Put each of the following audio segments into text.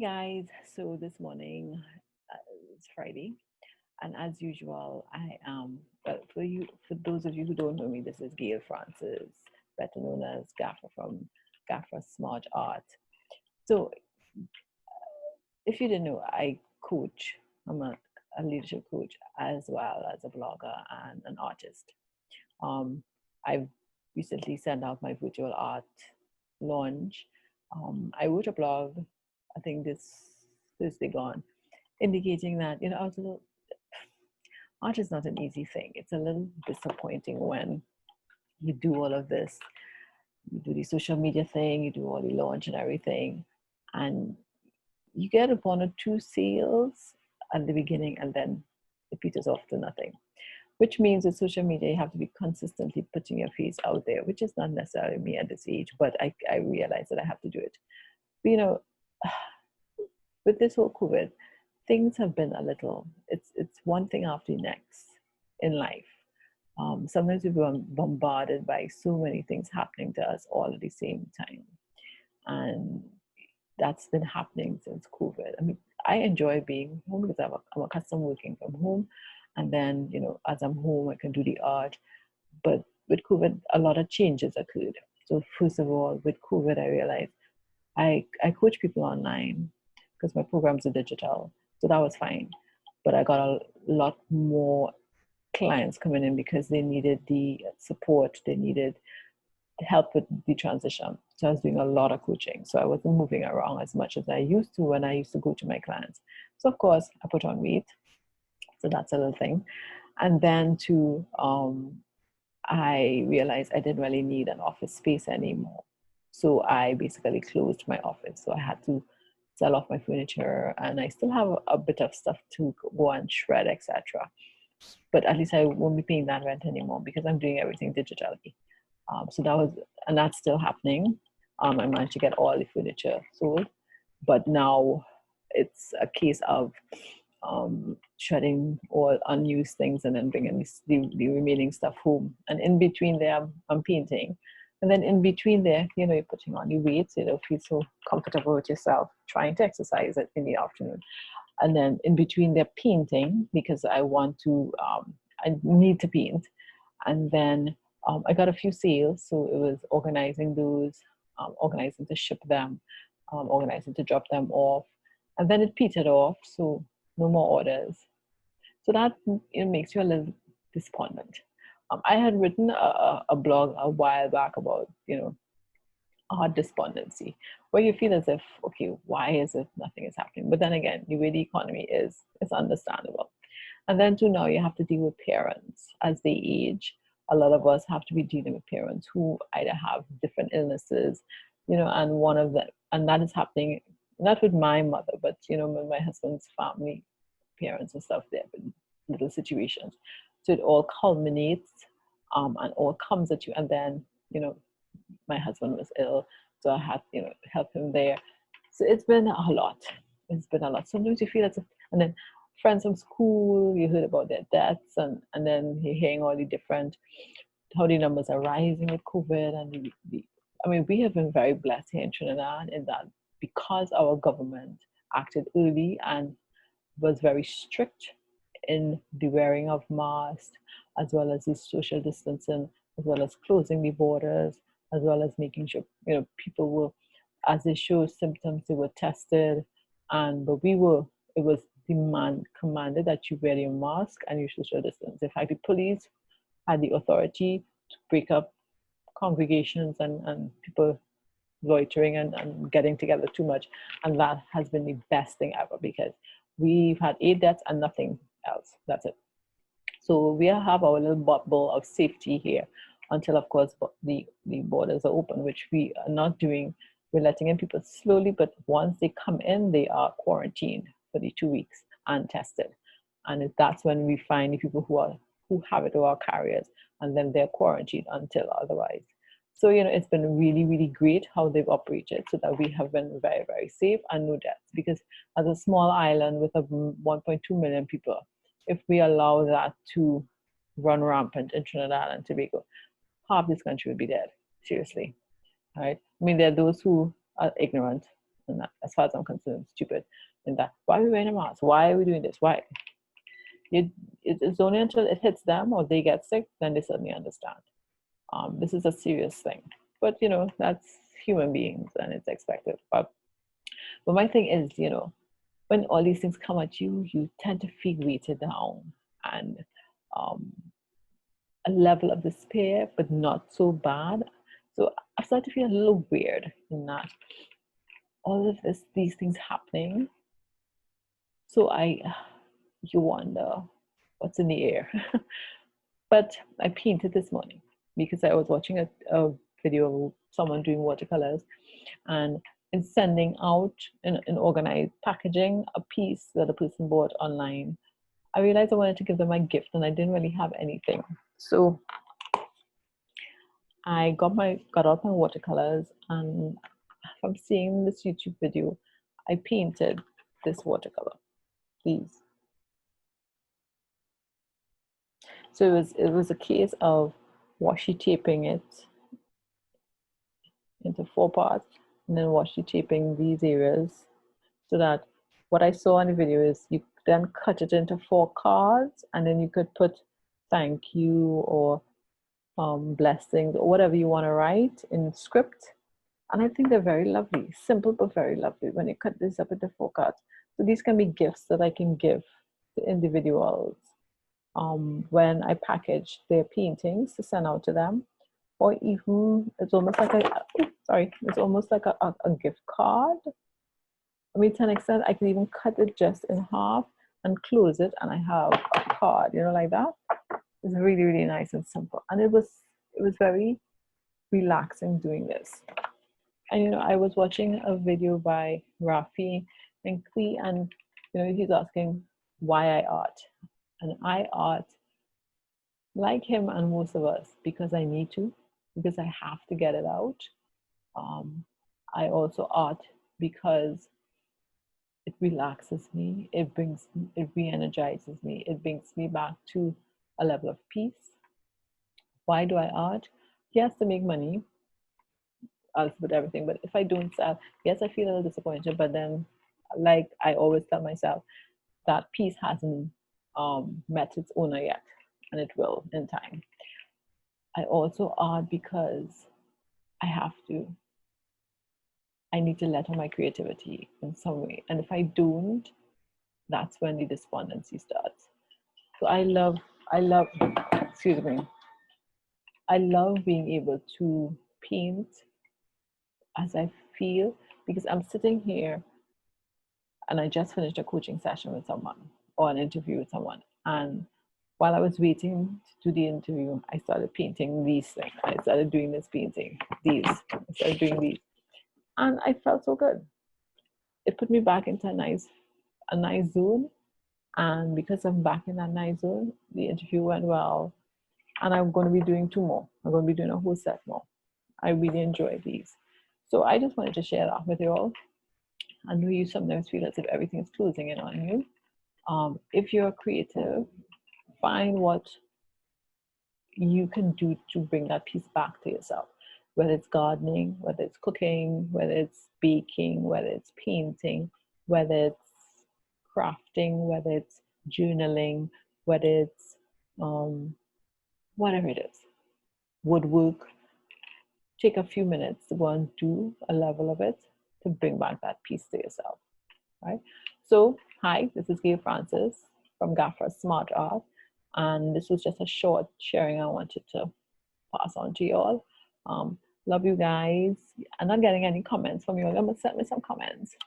Guys, so this morning it's Friday, and as usual, I am for those of you who don't know me, this is Gail Francis, better known as Gaffer from Gaffer Smart Art. So, if you didn't know, I coach. I'm a leadership coach as well as a blogger and an artist. Um, I've recently sent out my virtual art launch. I wrote a blog, I think this Thursday gone, indicating that I was a little, art is not an easy thing. It's a little disappointing when you do all of this, you do the social media thing, you do all the launch and everything, and you get one or two sales at the beginning, and then it peters off to nothing. Which means with social media, you have to be consistently putting your face out there, which is not necessarily me at this age, but I realize that I have to do it. But, with this whole COVID, things have been a little, it's one thing after the next in life. Sometimes we're bombarded by so many things happening to us all at the same time. And that's been happening since COVID. I mean, I enjoy being home because I'm accustomed working from home. And then, as I'm home, I can do the art. But with COVID, a lot of changes occurred. So first of all, with COVID, I realized I coach people online because my programs are digital. So that was fine. But I got a lot more clients coming in because they needed the support, they needed help with the transition. So I was doing a lot of coaching. So I wasn't moving around as much as I used to when I used to go to my clients. So of course I put on weight. So that's a little thing. And then I realized I didn't really need an office space anymore. So I basically closed my office. So I had to sell off my furniture, and I still have a bit of stuff to go and shred, etc. But at least I won't be paying that rent anymore because I'm doing everything digitally. So that was, and that's still happening. I managed to get all the furniture sold, but now it's a case of shredding all unused things and then bringing the remaining stuff home. And in between there, I'm painting. And then in between there, you're putting on your weights, feel so comfortable with yourself, trying to exercise it in the afternoon. And then in between they're painting because I need to paint. And then I got a few sales, so it was organizing those, organizing to ship them, organizing to drop them off. And then it petered off, so no more orders. So that makes you a little despondent. I had written a blog a while back about, art despondency, where you feel as if, okay, why is it nothing is happening? But then again, the way the economy is, it's understandable. And then too, now you have to deal with parents as they age. A lot of us have to be dealing with parents who either have different illnesses, and one of them, and that is happening not with my mother, but with my husband's family, parents and stuff. There have been little situations. So it all culminates, and all comes at you. And then, my husband was ill, so I had, help him there. So it's been a lot. It's been a lot. Sometimes you feel as if, and then friends from school, you heard about their deaths, and then you're hearing all the different, how the numbers are rising with COVID. And I mean, we have been very blessed here in Trinidad in that because our government acted early and was very strict in the wearing of masks, as well as the social distancing, as well as closing the borders, as well as making sure people were, as they showed symptoms, they were tested, but it was commanded that you wear your mask and you social distance. In fact, the police had the authority to break up congregations and people loitering and getting together too much. And that has been the best thing ever because we've had 8 deaths and nothing else. That's it. So we have our little bubble of safety here until, of course, the borders are open, which we are not doing. We're letting in people slowly, but once they come in, they are quarantined for the 2 weeks and tested. And that's when we find the people who have it, who are carriers, and then they're quarantined until otherwise. So, it's been really, really great how they've operated so that we have been very, very safe and no deaths. Because as a small island with 1.2 million people, if we allow that to run rampant in Trinidad and Tobago, half this country would be dead, seriously. Right? I mean, there are those who are ignorant And that, as far as I'm concerned, stupid. And that, why are we wearing a mask? Why are we doing this? Why? It's only until it hits them or they get sick, then they suddenly understand. This is a serious thing. But, that's human beings and it's expected. But my thing is, when all these things come at you, you tend to feel weighted down and a level of despair, but not so bad. So I started to feel a little weird in that all of these things happening. So you wonder what's in the air. But I painted this morning because I was watching a video of someone doing watercolors, and in sending out in organized packaging a piece that a person bought online, I realized I wanted to give them a gift and I didn't really have anything. So I got out my watercolors, and from seeing this YouTube video, I painted this watercolor, these. So it was a case of washi taping it into 4 parts, and then washi taping these areas, so that what I saw in the video is you then cut it into 4 cards, and then you could put thank you or blessings or whatever you want to write in script. And I think they're very lovely, simple but very lovely when you cut this up into 4 cards. So these can be gifts that I can give to individuals when I package their paintings to send out to them, or even it's almost like a gift card. I mean, to an extent, I can even cut it just in half and close it, and I have a card, like that. It's really, really nice and simple, and it was very relaxing doing this. And I was watching a video by Rafi and Klee, and he's asking why I art, and I art like him and most of us because I need to, because I have to get it out. I also art because it relaxes me, it re-energizes me, it brings me back to a level of peace. Why do I art? Yes, to make money, as with everything, but if I don't sell, yes, I feel a little disappointed, but then, like I always tell myself, that piece hasn't met its owner yet, and it will in time. I also art because I need to let out my creativity in some way, and if I don't, that's when the despondency starts. So I love excuse me, I love being able to paint as I feel, because I'm sitting here and I just finished a coaching session with someone or an interview with someone. And while I was waiting to do the interview, I started painting these things. I started doing this painting, these. I started doing these. And I felt so good. It put me back into a nice zone. And because I'm back in that nice zone, the interview went well. And I'm going to be doing 2 more. I'm going to be doing a whole set more. I really enjoy these. So I just wanted to share that with you all. I know you sometimes feel as if everything is closing in on you. If you're creative, find what you can do to bring that piece back to yourself, whether it's gardening, whether it's cooking, whether it's baking, whether it's painting, whether it's crafting, whether it's journaling, whether it's whatever it is, woodwork. Take a few minutes to go and do a level of it to bring back that piece to yourself, right? So, hi, this is Gail Francis from Gaffer Smart Art, and this was just a short sharing I wanted to pass on to you all. Love you guys. I'm not getting any comments from you. I'm gonna send me some comments.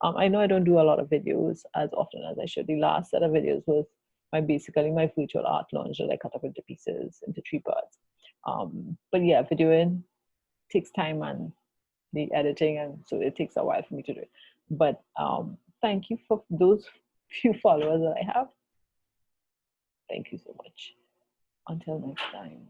I know I don't do a lot of videos as often as I should. The last set of videos was basically my virtual art launch that I cut up into pieces, into 3 parts. But yeah, videoing takes time and the editing, and so it takes a while for me to do it. But thank you for those few followers that I have. Thank you so much. Until next time.